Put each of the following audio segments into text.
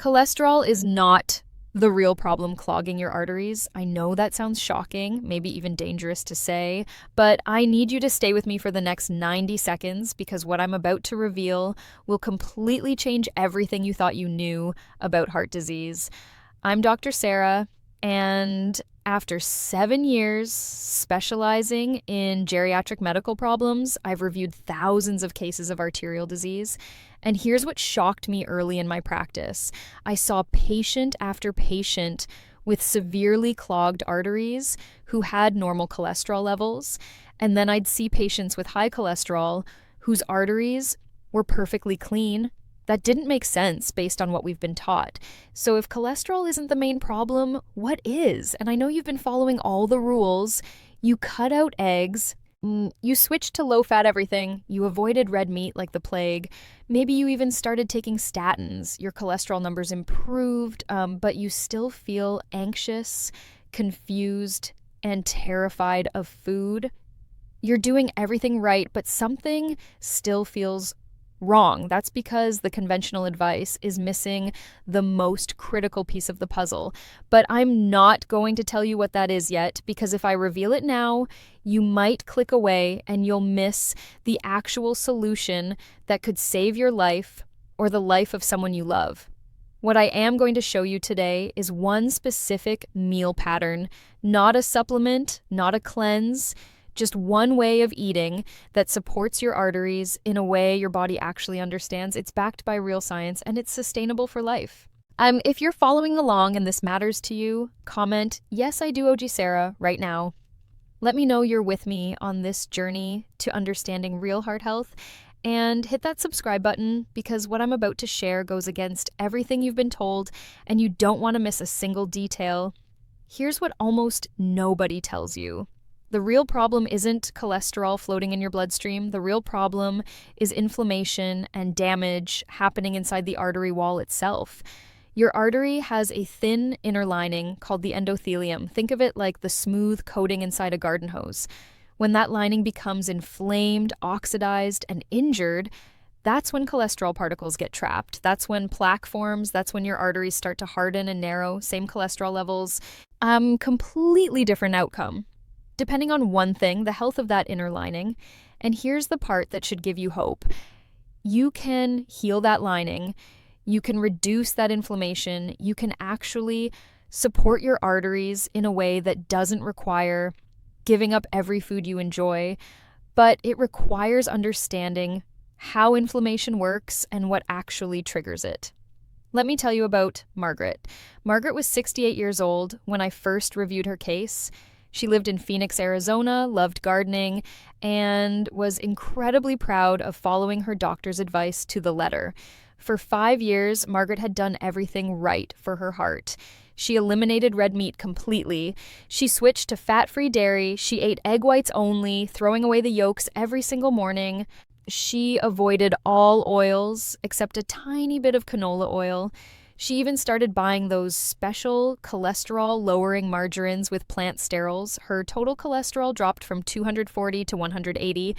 Cholesterol is not the real problem clogging your arteries. I know that sounds shocking, maybe even dangerous to say, but I need you to stay with me for the next 90 seconds because what I'm about to reveal will completely change everything you thought you knew about heart disease. I'm Dr. Sarah, and after 7 years specializing in geriatric medical problems, I've reviewed thousands of cases of arterial disease. And here's what shocked me early in my practice. I saw patient after patient with severely clogged arteries who had normal cholesterol levels. And then I'd see patients with high cholesterol whose arteries were perfectly clean. That didn't make sense based on what we've been taught. So if cholesterol isn't the main problem, what is? And I know you've been following all the rules. You cut out eggs. You switched to low-fat everything. You avoided red meat like the plague. Maybe you even started taking statins. Your cholesterol numbers improved, but you still feel anxious, confused, and terrified of food. You're doing everything right, but something still feels wrong. That's because the conventional advice is missing the most critical piece of the puzzle. But I'm not going to tell you what that is yet, because if I reveal it now, you might click away and you'll miss the actual solution that could save your life or the life of someone you love. What I am going to show you today is one specific meal pattern, not a supplement, not a cleanse, just one way of eating that supports your arteries in a way your body actually understands. It's backed by real science and it's sustainable for life. If you're following along and this matters to you, comment, "Yes, I do, OG Sarah," right now. Let me know you're with me on this journey to understanding real heart health, and hit that subscribe button because what I'm about to share goes against everything you've been told and you don't want to miss a single detail. Here's what almost nobody tells you. The real problem isn't cholesterol floating in your bloodstream. The real problem is inflammation and damage happening inside the artery wall itself. Your artery has a thin inner lining called the endothelium. Think of it like the smooth coating inside a garden hose. When that lining becomes inflamed, oxidized, and injured, that's when cholesterol particles get trapped. That's when plaque forms. That's when your arteries start to harden and narrow. Same cholesterol levels. Completely different outcome, depending on one thing, the health of that inner lining. And here's the part that should give you hope. You can heal that lining. You can reduce that inflammation. You can actually support your arteries in a way that doesn't require giving up every food you enjoy, but it requires understanding how inflammation works and what actually triggers it. Let me tell you about Margaret. Margaret was 68 years old when I first reviewed her case. She lived in Phoenix, Arizona, loved gardening, and was incredibly proud of following her doctor's advice to the letter. For 5 years, Margaret had done everything right for her heart. She eliminated red meat completely. She switched to fat-free dairy. She ate egg whites only, throwing away the yolks every single morning. She avoided all oils except a tiny bit of canola oil. She even started buying those special cholesterol-lowering margarines with plant sterols. Her total cholesterol dropped from 240 to 180.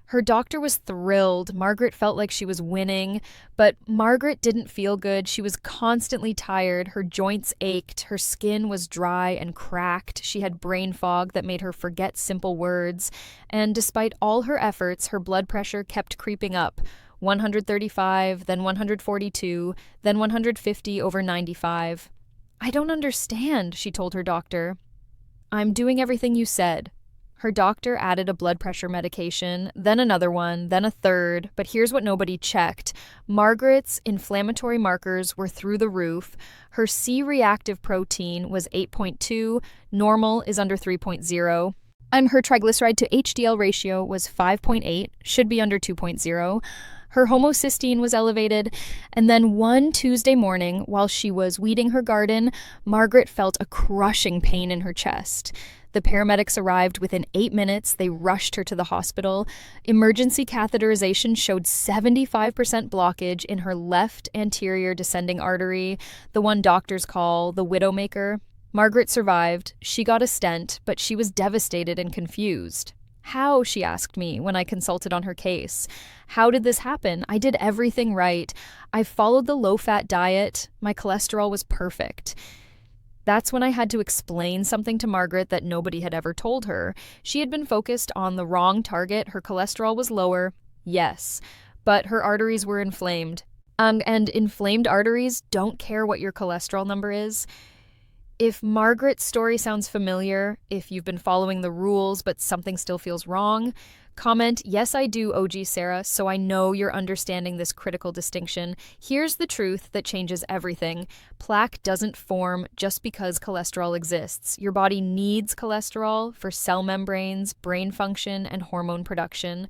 Her doctor was thrilled. Margaret felt like she was winning, but Margaret didn't feel good. She was constantly tired. Her joints ached. Her skin was dry and cracked. She had brain fog that made her forget simple words. And despite all her efforts, her blood pressure kept creeping up. 135, then 142, then 150 over 95. "I don't understand," she told her doctor. "I'm doing everything you said." Her doctor added a blood pressure medication, then another one, then a third, but here's what nobody checked. Margaret's inflammatory markers were through the roof. Her C-reactive protein was 8.2, normal is under 3.0, and her triglyceride to HDL ratio was 5.8, should be under 2.0. Her homocysteine was elevated, and then one Tuesday morning, while she was weeding her garden, Margaret felt a crushing pain in her chest. The paramedics arrived within 8 minutes. They rushed her to the hospital. Emergency catheterization showed 75% blockage in her left anterior descending artery, the one doctors call the widowmaker. Margaret survived. She got a stent, but she was devastated and confused. How, she asked me when I consulted on her case. How did this happen? I did everything right. I followed the low-fat diet. My cholesterol was perfect. That's when I had to explain something to Margaret that nobody had ever told her. She had been focused on the wrong target. Her cholesterol was lower, yes, but her arteries were inflamed. And inflamed arteries don't care what your cholesterol number is. If Margaret's story sounds familiar, if you've been following the rules but something still feels wrong, comment, yes, I do, OG Sarah, so I know you're understanding this critical distinction. Here's the truth that changes everything. Plaque doesn't form just because cholesterol exists. Your body needs cholesterol for cell membranes, brain function, and hormone production.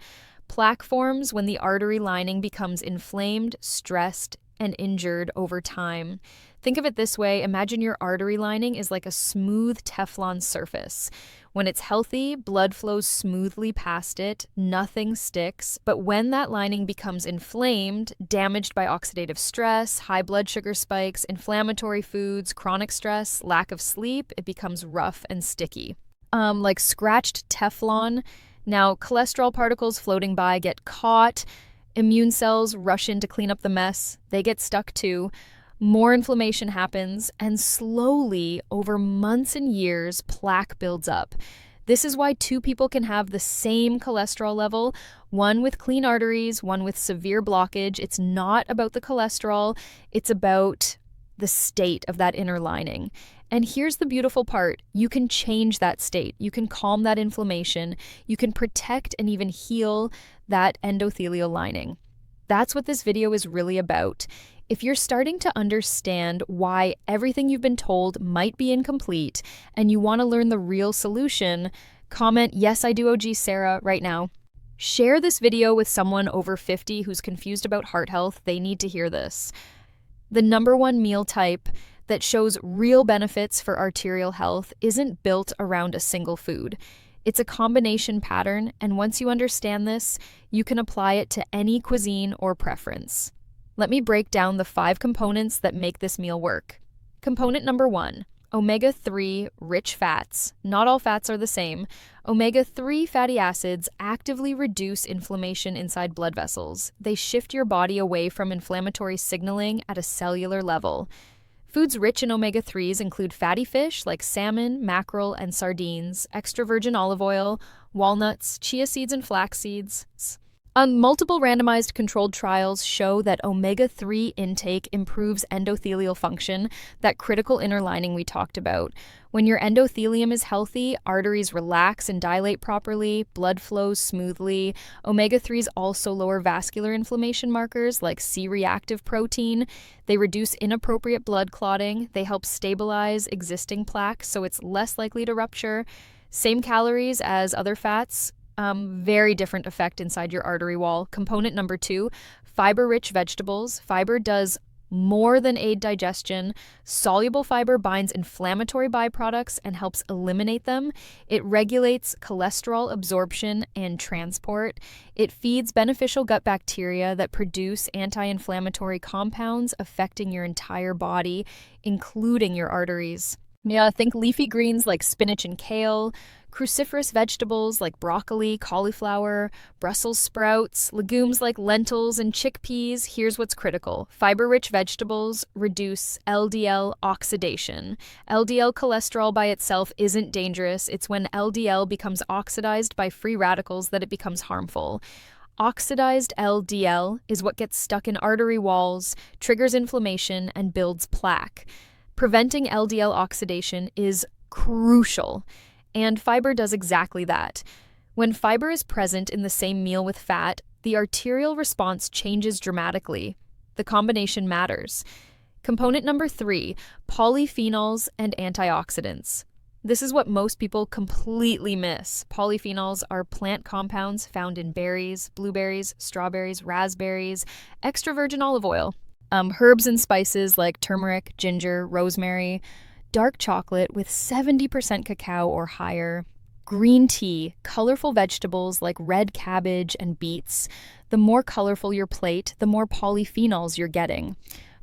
Plaque forms when the artery lining becomes inflamed, stressed, and injured over time. Think of it this way, imagine your artery lining is like a smooth Teflon surface. When it's healthy, blood flows smoothly past it, nothing sticks, but when that lining becomes inflamed, damaged by oxidative stress, high blood sugar spikes, inflammatory foods, chronic stress, lack of sleep, it becomes rough and sticky. Like scratched Teflon. Now, cholesterol particles floating by get caught, immune cells rush in to clean up the mess, they get stuck too. More inflammation happens, and slowly, over months and years, plaque builds up. This is why two people can have the same cholesterol level, one with clean arteries, one with severe blockage. It's not about the cholesterol, it's about the state of that inner lining. And here's the beautiful part. You can change that state. You can calm that inflammation. You can protect and even heal that endothelial lining. That's what this video is really about. If you're starting to understand why everything you've been told might be incomplete and you want to learn the real solution, comment, yes, I do, OG Sarah, right now. Share this video with someone over 50 who's confused about heart health. They need to hear this. The number one meal type that shows real benefits for arterial health isn't built around a single food. It's a combination pattern, and once you understand this, you can apply it to any cuisine or preference. Let me break down the 5 components that make this meal work. Component number 1, omega-3 rich fats. Not all fats are the same. Omega-3 fatty acids actively reduce inflammation inside blood vessels. They shift your body away from inflammatory signaling at a cellular level. Foods rich in omega-3s include fatty fish like salmon, mackerel, and sardines, extra virgin olive oil, walnuts, chia seeds, and flax seeds. Multiple randomized controlled trials show that omega-3 intake improves endothelial function, that critical inner lining we talked about. When your endothelium is healthy, arteries relax and dilate properly, blood flows smoothly. Omega-3s also lower vascular inflammation markers like C-reactive protein. They reduce inappropriate blood clotting. They help stabilize existing plaque so it's less likely to rupture. Same calories as other fats. Very different effect inside your artery wall. Component number 2, fiber-rich vegetables. Fiber does more than aid digestion. Soluble fiber binds inflammatory byproducts and helps eliminate them. It regulates cholesterol absorption and transport. It feeds beneficial gut bacteria that produce anti-inflammatory compounds affecting your entire body, including your arteries. Yeah, think leafy greens like spinach and kale, cruciferous vegetables like broccoli, cauliflower, Brussels sprouts, legumes like lentils and chickpeas. Here's what's critical. Fiber-rich vegetables reduce LDL oxidation. LDL cholesterol by itself isn't dangerous. It's when LDL becomes oxidized by free radicals that it becomes harmful. Oxidized LDL is what gets stuck in artery walls, triggers inflammation, and builds plaque. Preventing LDL oxidation is crucial, and fiber does exactly that. When fiber is present in the same meal with fat, the arterial response changes dramatically. The combination matters. Component number 3, polyphenols and antioxidants. This is what most people completely miss. Polyphenols are plant compounds found in berries, blueberries, strawberries, raspberries, extra virgin olive oil, herbs and spices like turmeric, ginger, rosemary, dark chocolate with 70% cacao or higher, green tea, colorful vegetables like red cabbage and beets. The more colorful your plate, the more polyphenols you're getting.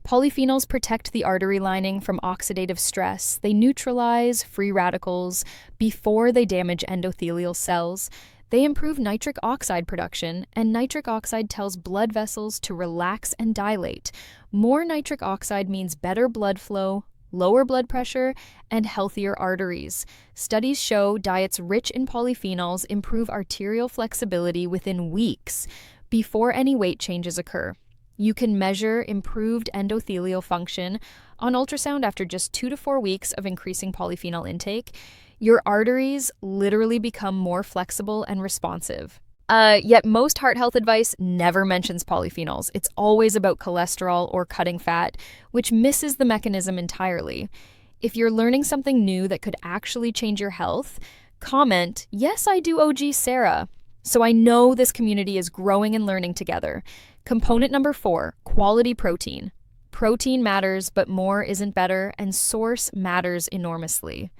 Polyphenols protect the artery lining from oxidative stress. They neutralize free radicals before they damage endothelial cells. They improve nitric oxide production, and nitric oxide tells blood vessels to relax and dilate. More nitric oxide means better blood flow, lower blood pressure, and healthier arteries. Studies show diets rich in polyphenols improve arterial flexibility within weeks before any weight changes occur. You can measure improved endothelial function on ultrasound after just 2 to 4 weeks of increasing polyphenol intake. Your arteries literally become more flexible and responsive. Yet most heart health advice never mentions polyphenols. It's always about cholesterol or cutting fat, which misses the mechanism entirely. If you're learning something new that could actually change your health, comment, "Yes, I do, OG Sarah." So I know this community is growing and learning together. Component number 4, quality protein. Protein matters, but more isn't better, and source matters enormously.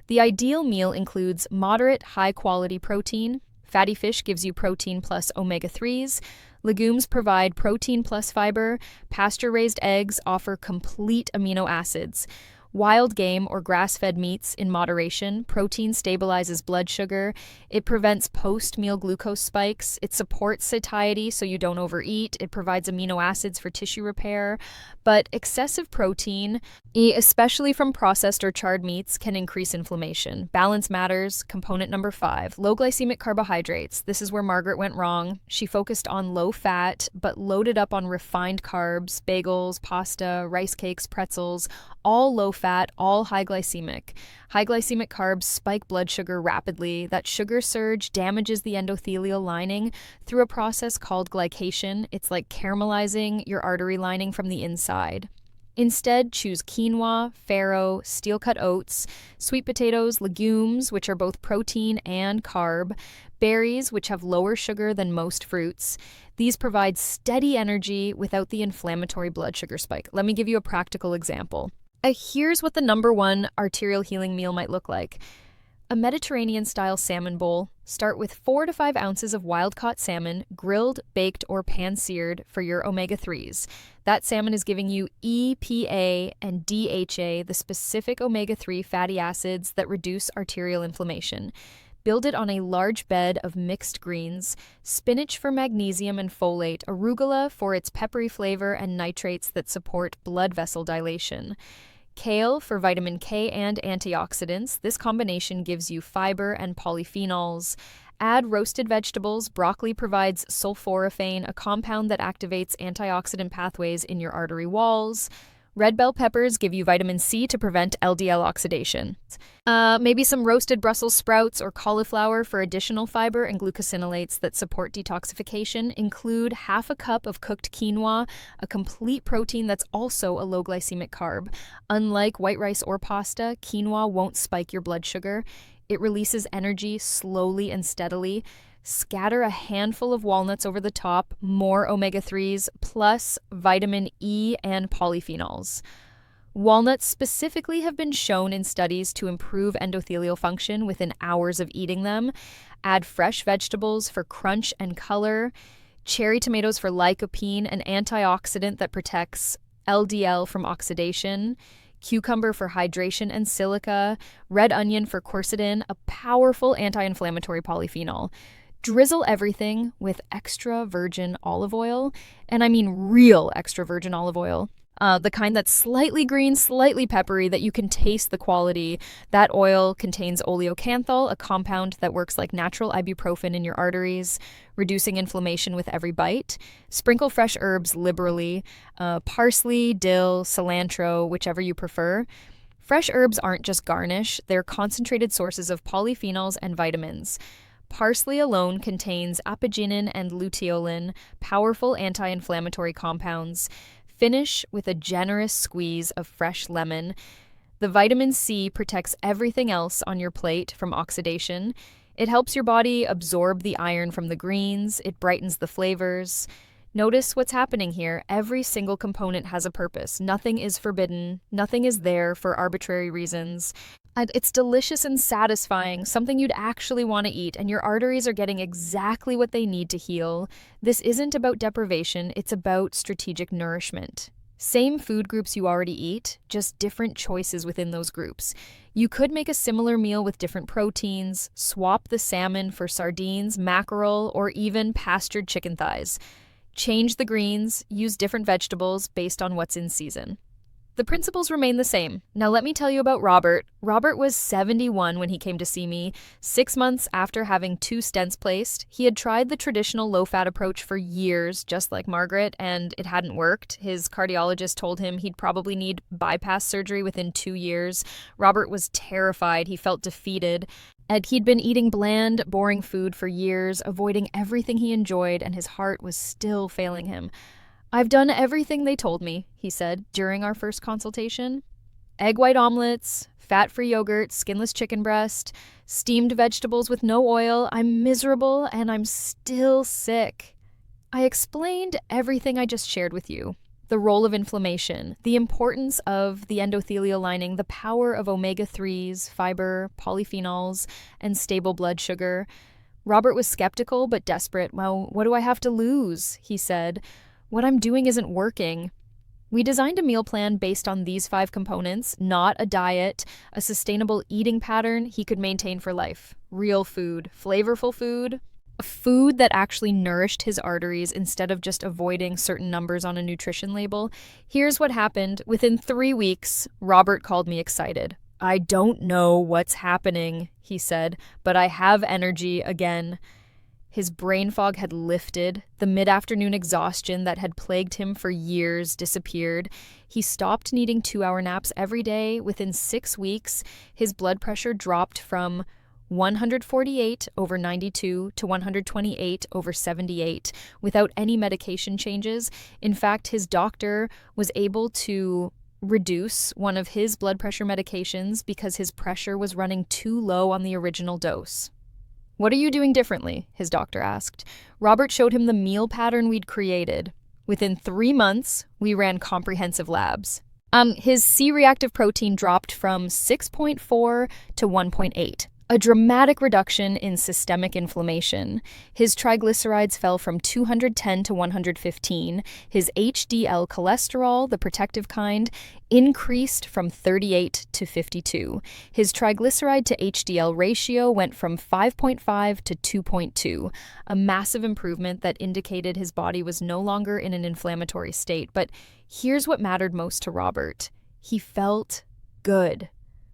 The ideal meal includes moderate, high-quality protein. Fatty fish gives you protein plus omega-3s. Legumes provide protein plus fiber. Pasture-raised eggs offer complete amino acids. Wild game or grass-fed meats in moderation. Protein stabilizes blood sugar. It prevents post-meal glucose spikes. It supports satiety so you don't overeat. It provides amino acids for tissue repair. But excessive protein, especially from processed or charred meats, can increase inflammation. Balance matters. Component number 5, low glycemic carbohydrates. This is where Margaret went wrong. She focused on low fat, but loaded up on refined carbs, bagels, pasta, rice cakes, pretzels, all low fat, all high glycemic. High glycemic carbs spike blood sugar rapidly. That sugar surge damages the endothelial lining through a process called glycation. It's like caramelizing your artery lining from the inside. Instead, choose quinoa, farro, steel-cut oats, sweet potatoes, legumes, which are both protein and carb, berries, which have lower sugar than most fruits. These provide steady energy without the inflammatory blood sugar spike. Let me give you a practical example. Here's what the number 1 arterial healing meal might look like. A Mediterranean-style salmon bowl. Start with 4 to 5 ounces of wild-caught salmon, grilled, baked, or pan-seared for your omega-3s. That salmon is giving you EPA and DHA, the specific omega-3 fatty acids that reduce arterial inflammation. Build it on a large bed of mixed greens, spinach for magnesium and folate, arugula for its peppery flavor and nitrates that support blood vessel dilation. Kale for vitamin K and antioxidants. This combination gives you fiber and polyphenols. Add roasted vegetables. Broccoli provides sulforaphane, a compound that activates antioxidant pathways in your artery walls. Red bell peppers give you vitamin C to prevent LDL oxidation. Maybe some roasted Brussels sprouts or cauliflower for additional fiber and glucosinolates that support detoxification. Include half a cup of cooked quinoa, a complete protein that's also a low glycemic carb. Unlike white rice or pasta, quinoa won't spike your blood sugar. It releases energy slowly and steadily. Scatter a handful of walnuts over the top, more omega-3s, plus vitamin E and polyphenols. Walnuts specifically have been shown in studies to improve endothelial function within hours of eating them. Add fresh vegetables for crunch and color. Cherry tomatoes for lycopene, an antioxidant that protects LDL from oxidation. Cucumber for hydration and silica. Red onion for quercetin, a powerful anti-inflammatory polyphenol. Drizzle everything with extra virgin olive oil, and I mean real extra virgin olive oil. The kind that's slightly green, slightly peppery, that you can taste the quality. That oil contains oleocanthal, a compound that works like natural ibuprofen in your arteries, reducing inflammation with every bite. Sprinkle fresh herbs liberally, parsley, dill, cilantro, whichever you prefer. Fresh herbs aren't just garnish, they're concentrated sources of polyphenols and vitamins. Parsley alone contains apigenin and luteolin, powerful anti-inflammatory compounds. Finish with a generous squeeze of fresh lemon. The vitamin C protects everything else on your plate from oxidation. It helps your body absorb the iron from the greens. It brightens the flavors. Notice what's happening here. Every single component has a purpose. Nothing is forbidden. Nothing is there for arbitrary reasons. And it's delicious and satisfying, something you'd actually want to eat, and your arteries are getting exactly what they need to heal. This isn't about deprivation, it's about strategic nourishment. Same food groups you already eat, just different choices within those groups. You could make a similar meal with different proteins, swap the salmon for sardines, mackerel, or even pastured chicken thighs. Change the greens, use different vegetables based on what's in season. The principles remain the same. Now let me tell you about Robert. Robert was 71 when he came to see me. 6 months after having 2 stents placed, he had tried the traditional low-fat approach for years, just like Margaret, and it hadn't worked. His cardiologist told him he'd probably need bypass surgery within 2 years. Robert was terrified. He felt defeated. And he'd been eating bland, boring food for years, avoiding everything he enjoyed, and his heart was still failing him. "I've done everything they told me," he said during our first consultation. Egg white omelets, fat-free yogurt, skinless chicken breast, steamed vegetables with no oil. I'm miserable and I'm still sick. I explained everything I just shared with you. The role of inflammation, the importance of the endothelial lining, the power of omega-3s, fiber, polyphenols, and stable blood sugar. Robert was skeptical but desperate. "Well, what do I have to lose?" he said. "What I'm doing isn't working." We designed a meal plan based on these 5 components, not a diet, a sustainable eating pattern he could maintain for life. Real food, flavorful food, a food that actually nourished his arteries instead of just avoiding certain numbers on a nutrition label. Here's what happened. Within 3 weeks, Robert called me excited. "I don't know what's happening," he said, "but I have energy again." His brain fog had lifted. The mid-afternoon exhaustion that had plagued him for years disappeared. He stopped needing 2-hour naps every day. Within 6 weeks, his blood pressure dropped from 148/92 to 128/78 without any medication changes. In fact, his doctor was able to reduce one of his blood pressure medications because his pressure was running too low on the original dose. "What are you doing differently?" his doctor asked. Robert showed him the meal pattern we'd created. Within 3 months, we ran comprehensive labs. His C-reactive protein dropped from 6.4 to 1.8. A dramatic reduction in systemic inflammation. His triglycerides fell from 210 to 115. His HDL cholesterol, the protective kind, increased from 38 to 52. His triglyceride to HDL ratio went from 5.5 to 2.2, a massive improvement that indicated his body was no longer in an inflammatory state. But here's what mattered most to Robert. He felt good.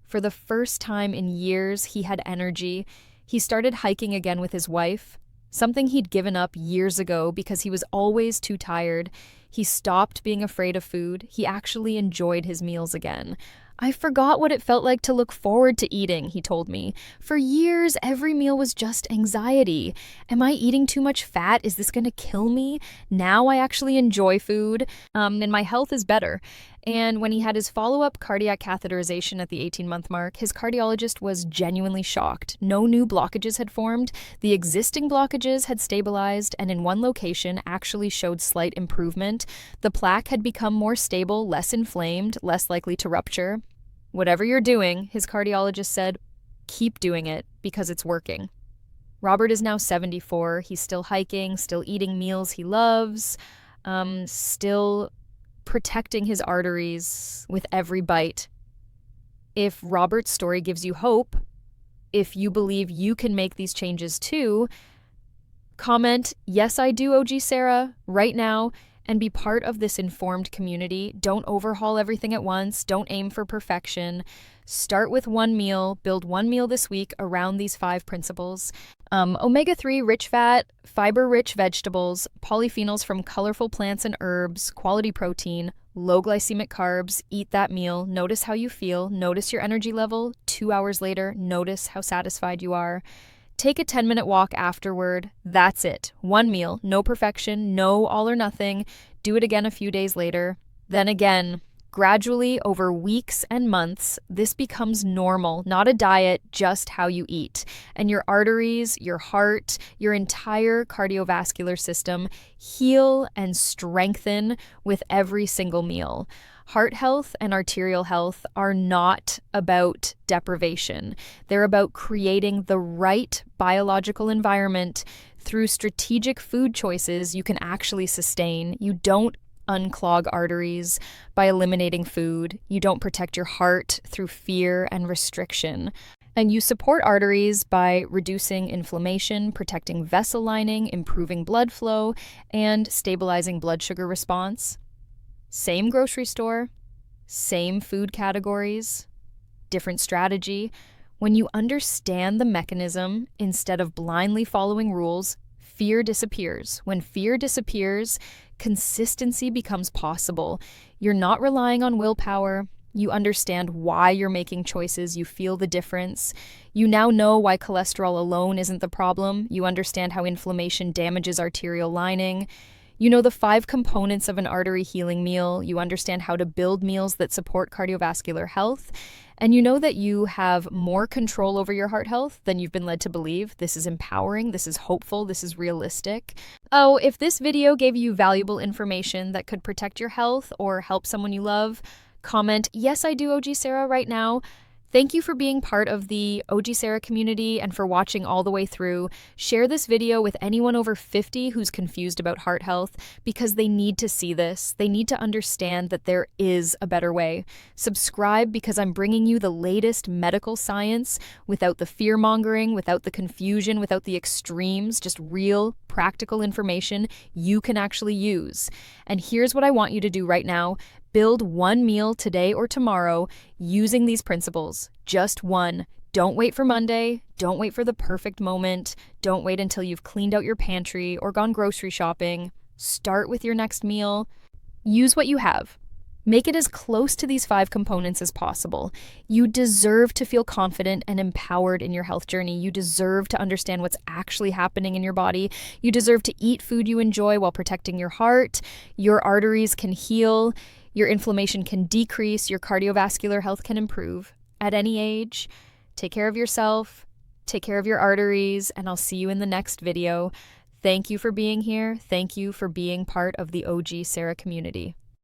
For the first time in years, he had energy. He started hiking again with his wife, something he'd given up years ago because he was always too tired. He stopped being afraid of food. He actually enjoyed his meals again. "I forgot what it felt like to look forward to eating," he told me. "For years, every meal was just anxiety. Am I eating too much fat? Is this going to kill me? Now I actually enjoy food, and my health is better." And when he had his follow-up cardiac catheterization at the 18-month mark, his cardiologist was genuinely shocked. No new blockages had formed. The existing blockages had stabilized, and in one location actually showed slight improvement. The plaque had become more stable, less inflamed, less likely to rupture. "Whatever you're doing," his cardiologist said, "keep doing it because it's working." Robert is now 74. He's still hiking, still eating meals he loves, still protecting his arteries with every bite. If Robert's story gives you hope, if you believe you can make these changes too, comment, "Yes, I do, OG Sarah," right now, and be part of this informed community. Don't overhaul everything at once. Don't aim for perfection. Start with one meal. Build one meal this week around these 5 principles. Omega-3 rich fat, fiber-rich vegetables, polyphenols from colorful plants and herbs, quality protein, low glycemic carbs. Eat that meal. Notice how you feel. Notice your energy level. 2 hours later, notice how satisfied you are. Take a 10-minute walk afterward. That's it. One meal. No perfection. No all or nothing. Do it again a few days later. Then again. Gradually, over weeks and months, this becomes normal, not a diet, just how you eat. And your arteries, your heart, your entire cardiovascular system heal and strengthen with every single meal. Heart health and arterial health are not about deprivation. They're about creating the right biological environment through strategic food choices you can actually sustain. You don't unclog arteries by eliminating food. You don't protect your heart through fear and restriction. And you support arteries by reducing inflammation, protecting vessel lining, improving blood flow, and stabilizing blood sugar response. Same grocery store, same food categories, different strategy. When you understand the mechanism instead of blindly following rules, fear disappears. When fear disappears, consistency becomes possible. You're not relying on willpower. You understand why you're making choices. You feel the difference. You now know why cholesterol alone isn't the problem. You understand how inflammation damages arterial lining. You know the 5 components of an artery healing meal. You understand how to build meals that support cardiovascular health. And you know that you have more control over your heart health than you've been led to believe. This is empowering. This is hopeful. This is realistic. Oh, if this video gave you valuable information that could protect your health or help someone you love, comment, "Yes, I do, OG Sarah," right now. Thank you for being part of the OG Sarah community and for watching all the way through. Share this video with anyone over 50 who's confused about heart health because they need to see this. They need to understand that there is a better way. Subscribe because I'm bringing you the latest medical science without the fear-mongering, without the confusion, without the extremes, just real, practical information you can actually use. And here's what I want you to do right now. Build one meal today or tomorrow using these principles. Just one. Don't wait for Monday. Don't wait for the perfect moment. Don't wait until you've cleaned out your pantry or gone grocery shopping. Start with your next meal. Use what you have. Make it as close to these 5 components as possible. You deserve to feel confident and empowered in your health journey. You deserve to understand what's actually happening in your body. You deserve to eat food you enjoy while protecting your heart. Your arteries can heal. Your inflammation can decrease. Your cardiovascular health can improve at any age. Take care of yourself. Take care of your arteries. And I'll see you in the next video. Thank you for being here. Thank you for being part of the OG Sarah community.